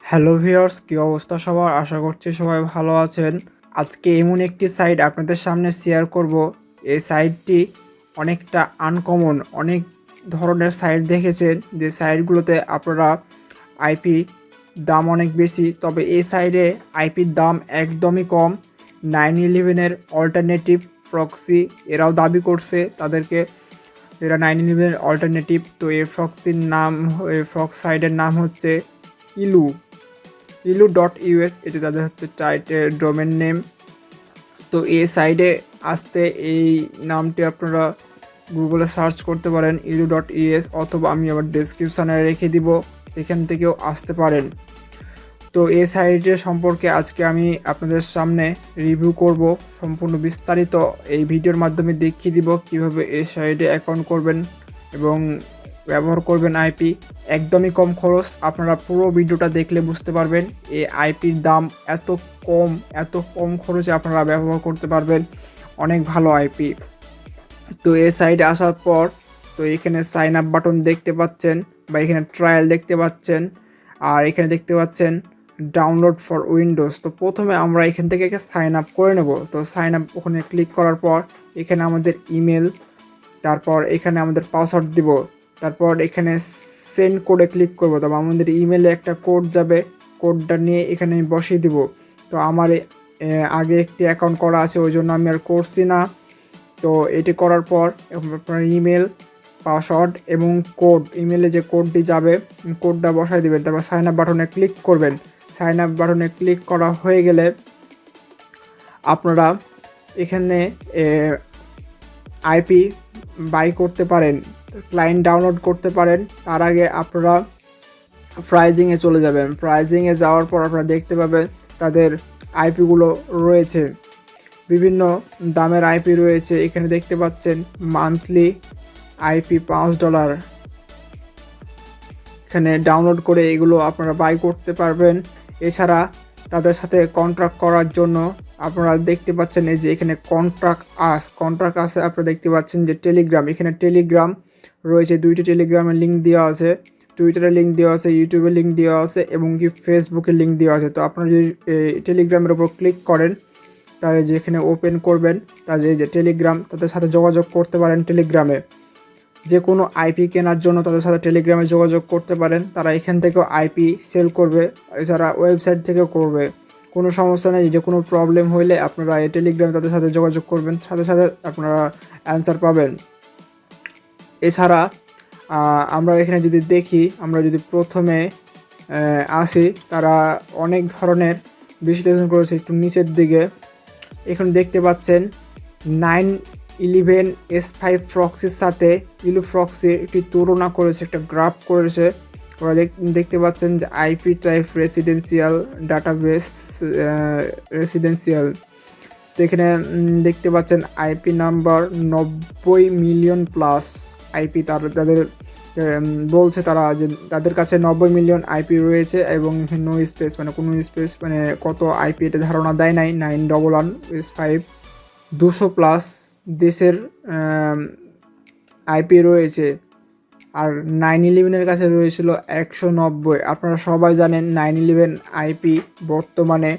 Hello viewers, কী অবস্থা সবার? আশা করছি সবাই ভালো আছেন। আজকে এমন একটি সাইট আপনাদের সামনে শেয়ার করব। এই সাইটটি অনেকটা আনকমন। অনেক ধরনের সাইট দেখেছেন যে সাইটগুলোতে আপনারা আইপি দাম অনেক বেশি, তবে এই সাইটে আইপির দাম একদমই কম। 911-এর অল্টারনেটিভ প্রক্সি এরাও দাবি করছে তাদেরকে এরা 911-এর অল্টারনেটিভ। তো এই প্রক্সির নাম, এই প্রক্স সাইটের নাম হচ্ছে yilu.us, এটি তাদের হচ্ছে ডোমেন নেম। তো এই সাইডে আসতে এই নামটি আপনারা গুগলে সার্চ করতে পারেন yilu.us, অথবা আমি আবার ডেসক্রিপশানে রেখে দিব, সেখান থেকেও আসতে পারেন। তো এই সাইটের সম্পর্কে আজকে আমি আপনাদের সামনে রিভিউ করব সম্পূর্ণ বিস্তারিত। এই ভিডিওর মাধ্যমে দেখিয়ে দিব কিভাবে এই সাইটে অ্যাকাউন্ট করবেন এবং ব্যবহার করবেন আইপি। একদমই কম খরচ, আপনারা পুরো ভিডিওটা দেখলে বুঝতে পারবেন এই আইপির দাম এত কম খরচে আপনারা ব্যবহার করতে পারবেন অনেক ভালো আইপি। তো এই সাইটে আসার পর তো এখানে সাইন আপ বাটন দেখতে পাচ্ছেন, বা এখানে ট্রায়াল দেখতে পাচ্ছেন, আর এখানে দেখতে পাচ্ছেন ডাউনলোড ফর উইন্ডোজ। তো প্রথমে আমরা এখান থেকে সাইন আপ করে নেব। তো সাইন আপ ওখানে ক্লিক করার পর এখানে আমাদের ইমেল, তারপর এখানে আমাদের পাসওয়ার্ড দিব, তারপর এখানে সেন্ড কোডে ক্লিক করব। তবে আমাদের ইমেলে একটা কোড যাবে, কোডটা নিয়ে এখানে আমি বসিয়ে দিব। তো আমার আগে একটি অ্যাকাউন্ট করা আছে, ওই জন্য আমি আর করছি না। তো এটি করার পর আপনার ইমেল, পাসওয়ার্ড এবং কোড, ইমেলে যে কোডটি যাবে কোডটা বসাই দেবেন। তারপর সাইন আপ বাটনে ক্লিক করবেন। সাইন আপ বাটনে ক্লিক করা হয়ে গেলে আপনারা এখানে আইপি বাই করতে পারেন, ক্লায়েন্ট ডাউনলোড করতে পারেন। তার আগে আপনারা প্রাইজিংয়ে চলে যাবেন। প্রাইজিংয়ে যাওয়ার পর আপনারা দেখতে পাবেন তাদের আইপিগুলো রয়েছে, বিভিন্ন দামের আইপি রয়েছে। এখানে দেখতে পাচ্ছেন মান্থলি আইপি $5, এখানে ডাউনলোড করে এগুলো আপনারা বাই করতে পারবেন। এছাড়া তাদের সাথে কন্ট্রাক্ট করার জন্য আপনারা দেখতে পাচ্ছেন এই যে এখানে কন্ট্রাক্ট আসে। আপনারা দেখতে পাচ্ছেন যে টেলিগ্রাম, এখানে টেলিগ্রাম রয়েছে, 2টি টেলিগ্রামের লিঙ্ক দেওয়া আছে, টুইটারের লিঙ্ক দেওয়া আছে, ইউটিউবের লিঙ্ক দেওয়া আছে এবং কি ফেসবুকের লিঙ্ক দেওয়া আছে। তো আপনারা যদি টেলিগ্রামের উপর ক্লিক করেন, তাহলে যেখানে ওপেন করবেন তাদের যে টেলিগ্রাম, তাদের সাথে যোগাযোগ করতে পারেন। টেলিগ্রামে যে কোনো আইপি কেনার জন্য তাদের সাথে টেলিগ্রামে যোগাযোগ করতে পারেন, তারা এখান থেকেও আইপি সেল করবে, এছাড়া ওয়েবসাইট থেকেও করবে, কোনো সমস্যা নেই। যে কোনো প্রবলেম হইলে আপনারা এই টেলিগ্রামে তাদের সাথে যোগাযোগ করবেন, সাথে সাথে আপনারা অ্যান্সার পাবেন। এছাড়া আমরা এখানে যদি দেখি, আমরা যদি প্রথমে আসি, তারা অনেক ধরনের বিশ্লেষণ করেছে। একটু নিচের দিকে এখানে দেখতে পাচ্ছেন 911 S5 প্রক্সির সাথে yiluproxy একটি তুলনা করেছে, একটা গ্রাফ করেছে। ওরা দেখতে পাচ্ছেন যে IP type residential, database residential. তো এখানে দেখতে পাচ্ছেন IP number 90 million plus IP. তাদের বলছে তারা যে তাদের কাছে 90 মিলিয়ন আইপি রয়েছে এবং নো স্পেস, মানে কোনো স্পেস, মানে কত আইপি এটা ধারণা দেয় নাই। 911 S5 200+ দেশের আইপি রয়েছে, আর 911-এর কাছে রয়েছিল 190। আপনারা সবাই জানেন 911 আইপি বর্তমানে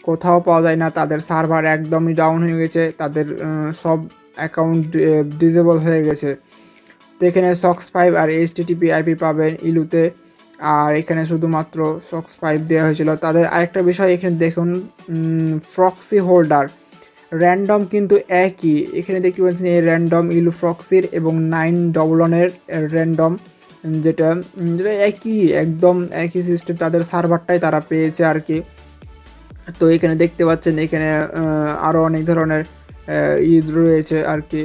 কোথাও পাওয়া যায় না, তাদের সার্ভার একদমই ডাউন হয়ে গেছে, তাদের সব অ্যাকাউন্ট ডিসেবল হয়ে গেছে। তো এখানে সক্স5 আর HTTP আইপি পাবেন ইলুতে, আর এখানে শুধুমাত্র সক্স5 দেওয়া হয়েছিল। তাদের আরেকটা বিষয় এখানে দেখুন, প্রক্সি হোল্ডার র্যান্ডম কিন্তু একই। এখানে দেখতে পাচ্ছেন এই র্যান্ডম yiluproxy এবং 911-এর র্যান্ডম, যেটা একই, একদম একই সিস্টেম, তাদের সার্ভারটাই তারা পেয়েছে আর কি। তো এখানে দেখতে পাচ্ছেন এখানে আরও অনেক ধরনের ঈদ রয়েছে আর কি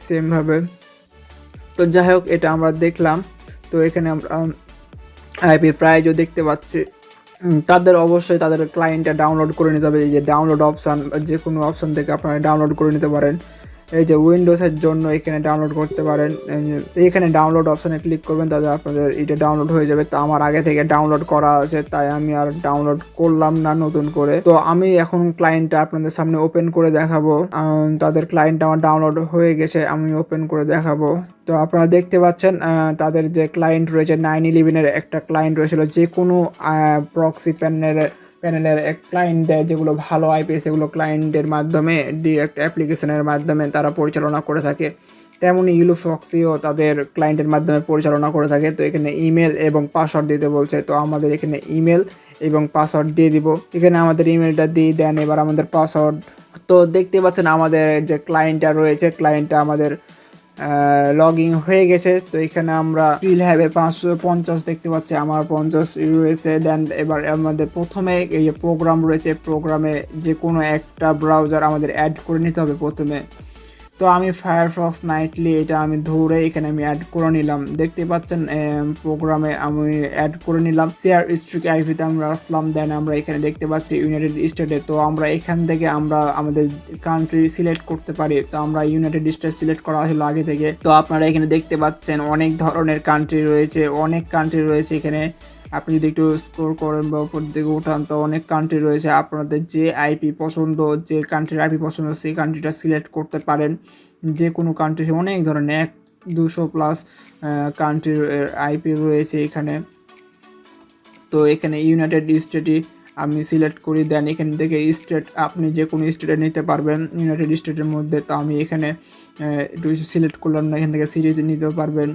সেমভাবে। তো যাই হোক, এটা আমরা দেখলাম। তো এখানে আমরা আইপি প্রাইজও দেখতে পাচ্ছি। তাদের অবশ্যই তাদের ক্লায়েন্টটা ডাউনলোড করে নিতে হবে। এই যে ডাউনলোড অপশান, যে কোনো অপশান থেকে আপনারা ডাউনলোড করে নিতে পারেন। এই যে উইন্ডোজের জন্য এখানে ডাউনলোড করতে পারেন। এখানে ডাউনলোড অপশনে ক্লিক করবেন, তাহলে আপনাদের এটা ডাউনলোড হয়ে যাবে। তো আমার আগে থেকে ডাউনলোড করা আছে, তাই আমি আর ডাউনলোড করলাম না নতুন করে। তো আমি এখন ক্লায়েন্টটা আপনাদের সামনে ওপেন করে দেখাবো। তাদের ক্লায়েন্ট আমার ডাউনলোড হয়ে গেছে, আমি ওপেন করে দেখাবো। তো আপনারা দেখতে পাচ্ছেন তাদের যে ক্লায়েন্ট রয়েছে 911-এর একটা ক্লায়েন্ট রয়েছিল, যে কোনো প্রক্সি প্যানেলের এক ক্লায়েন্ট দেয় যেগুলো ভালো আইপি, সেগুলো ক্লায়েন্টের মাধ্যমে ডিরেক্ট অ্যাপ্লিকেশনের মাধ্যমে তারা পরিচালনা করে থাকে। তেমনি yiluproxyও তাদের ক্লায়েন্টের মাধ্যমে পরিচালনা করে থাকে। তো এখানে ইমেল এবং পাসওয়ার্ড দিতে বলছে, তো আমাদের এখানে ইমেল এবং পাসওয়ার্ড দিয়ে দিব। এখানে আমাদের ইমেলটা দিয়ে দেন, এবার আমাদের পাসওয়ার্ড। তো দেখতে পাচ্ছেন আমাদের যে ক্লায়েন্টটা রয়েছে, ক্লায়েন্টটা আমাদের লগ ইন হয়ে গেছে। তো এখানে আমরা ফিল হ্যাভে 550 দেখতে পাচ্ছি, আমার 50 রয়েছে। দেন এবার আমাদের প্রথমে এই যে প্রোগ্রাম রয়েছে, প্রোগ্রামে যে কোনো একটা ব্রাউজার আমাদের অ্যাড করে নিতে হবে প্রথমে। তো আমি ফায়ারফক্স নাইটলি এটা আমি ধরে এখানে আমি অ্যাড করে নিলাম। দেখতে পাচ্ছেন প্রোগ্রামে আমি অ্যাড করে নিলাম। শেয়ার স্ট্রিক আইপিতে আমরা আসলাম। দেন আমরা এখানে দেখতে পাচ্ছি ইউনাইটেড স্টেটে। তো আমরা এখান থেকে আমরা আমাদের কান্ট্রি সিলেক্ট করতে পারি। তো আমরা ইউনাইটেড স্টেট সিলেক্ট করা হলো আগে থেকে। তো আপনারা এখানে দেখতে পাচ্ছেন অনেক ধরনের কান্ট্রি রয়েছে, এখানে। আপনি যদি একটু স্ক্রল করেন বা উপর দিকে উঠান, তো অনেক কান্ট্রি রয়েছে। আপনাদের যে আইপি পছন্দ, যে কান্ট্রির আইপি পছন্দ, সেই কান্ট্রিটা সিলেক্ট করতে পারেন। যে কোনো কান্ট্রি, অনেক ধরনের 200+ কান্ট্রির আইপি রয়েছে এখানে। তো এখানে ইউনাইটেড স্টেটই আমি সিলেক্ট করি। দেন এখান থেকে স্টেট আপনি যে কোনো স্টেটে নিতে পারবেন ইউনাইটেড স্টেটের মধ্যে। তো আমি এখানে একটু সিলেক্ট করলাম না, এখান থেকে সিরিজে নিতেও পারবেন।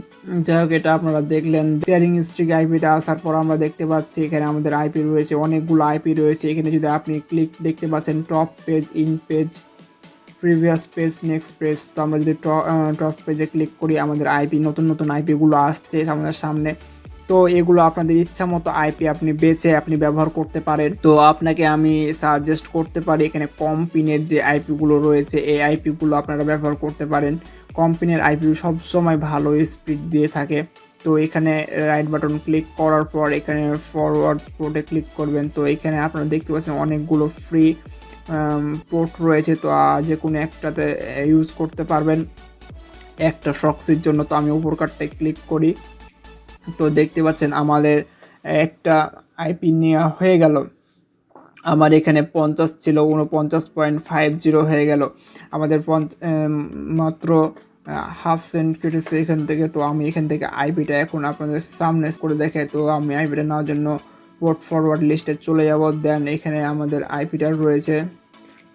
যাই হোক, এটা আপনারা দেখলেন। শেয়ারিং স্ট্রিক আইপিতে আসার পর আমরা দেখতে পাচ্ছি এখানে আমাদের আইপি রয়েছে, অনেকগুলো আইপি রয়েছে। এখানে যদি আপনি দেখতে পাচ্ছেন top page, in page, previous page, next page. তো আমরা যদি টপ পেজে ক্লিক করি, আমাদের আইপি নতুন আইপিগুলো আসছে আমাদের সামনে। তো এগুলো আপনাদের ইচ্ছা মতো আইপি আপনি বেছে আপনি ব্যবহার করতে পারেন। তো আপনাকে আমি সাজেস্ট করতে পারি এখানে কমপিনের যে আইপিগুলো রয়েছে, এই আইপিগুলো আপনারা ব্যবহার করতে পারেন। কমপিনের আইপি সবসময় ভালো স্পিড দিয়ে থাকে। তো এখানে রাইট বাটন ক্লিক করার পর এখানে ফরওয়ার্ড পোর্টে ক্লিক করবেন। তো এখানে আপনারা দেখতে পাচ্ছেন অনেকগুলো ফ্রি পোর্ট রয়েছে। তো যে কোনো একটাতে ইউজ করতে পারবেন একটা প্রক্সির জন্য। তো আমি উপর কার্ডটায় ক্লিক করি। তো দেখতে পাচ্ছেন আমাদের একটা আইপি নেওয়া হয়ে গেল। আমার এখানে 50 ছিল, 49.50 হয়ে গেল। আমাদের মাত্র হাফ সেন্ট কেটেছে এখান থেকে। তো আমি এখান থেকে আইপিটা এখন আপনাদের সামনে করে দেখাই। তো আমি আইপিটা নেওয়ার জন্য পোর্ট ফরওয়ার্ড লিস্টে চলে যাব। দেন এখানে আমাদের আইপিটা রয়েছে।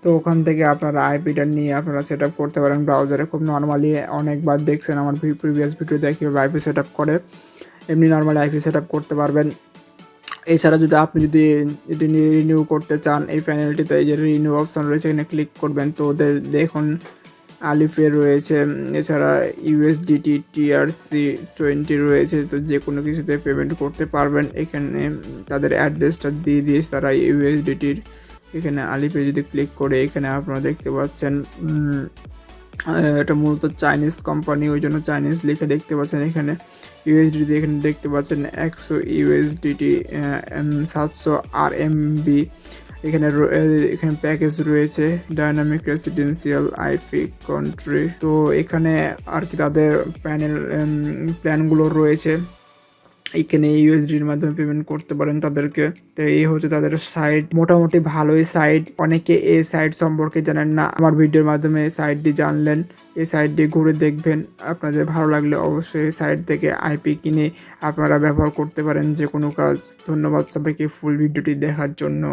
তো ওখান থেকে আপনারা আইপিটা নিয়ে আপনারা সেট আপ করতে পারেন ব্রাউজারে। খুব নর্মালি অনেকবার দেখছেন আমার প্রিভিয়াস ভিডিওতে কীভাবে আইপি সেট আপ করে, এমনি নর্মাল আইপি সেট আপ করতে পারবেন। এছাড়া আপনি যদি এটি রিনিউ করতে চান, এই প্যানেলটিতে এই যে রিনিউ অপশন রয়েছে, এখানে ক্লিক করবেন। তো ওদের দেখুন আলিপে রয়েছে, এছাড়া ইউএসডিটি TRC20 রয়েছে। তো যে কোনো কিছুতে পেমেন্ট করতে পারবেন। এখানে তাদের অ্যাড্রেসটা দিয়ে দিয়েছে তারা ইউএসডিটির। এখানে আলিপে যদি ক্লিক করে এখানে আপনারা দেখতে পাচ্ছেন এটা মূলত চাইনিজ কোম্পানি, ওই জন্য চাইনিজ লিখে দেখতে পাচ্ছেন। এখানে ইউএসডিটি এখানে দেখতে পাচ্ছেন 100 ইউএসডিটি 700 RMB। এখানে প্যাকেজ রয়েছে ডাইনামিক রেসিডেন্সিয়াল আইপি কান্ট্রি। তো এখানে আর কি তাদের প্ল্যানগুলো রয়েছে। এখানে ইউএসডির মাধ্যমে পেমেন্ট করতে পারেন তাদেরকে। তো এই হচ্ছে তাদের সাইট, মোটামুটি ভালোই সাইট। অনেকে এই সাইট সম্পর্কে জানেন না, আমার ভিডিওর মাধ্যমে এই সাইটটি জানলেন। এই সাইটটি ঘুরে দেখবেন, আপনাদের ভালো লাগলে অবশ্যই এই সাইট থেকে আইপি কিনে আপনারা ব্যবহার করতে পারেন যে কোনো কাজ। ধন্যবাদ সবাইকে ফুল ভিডিওটি দেখার জন্য।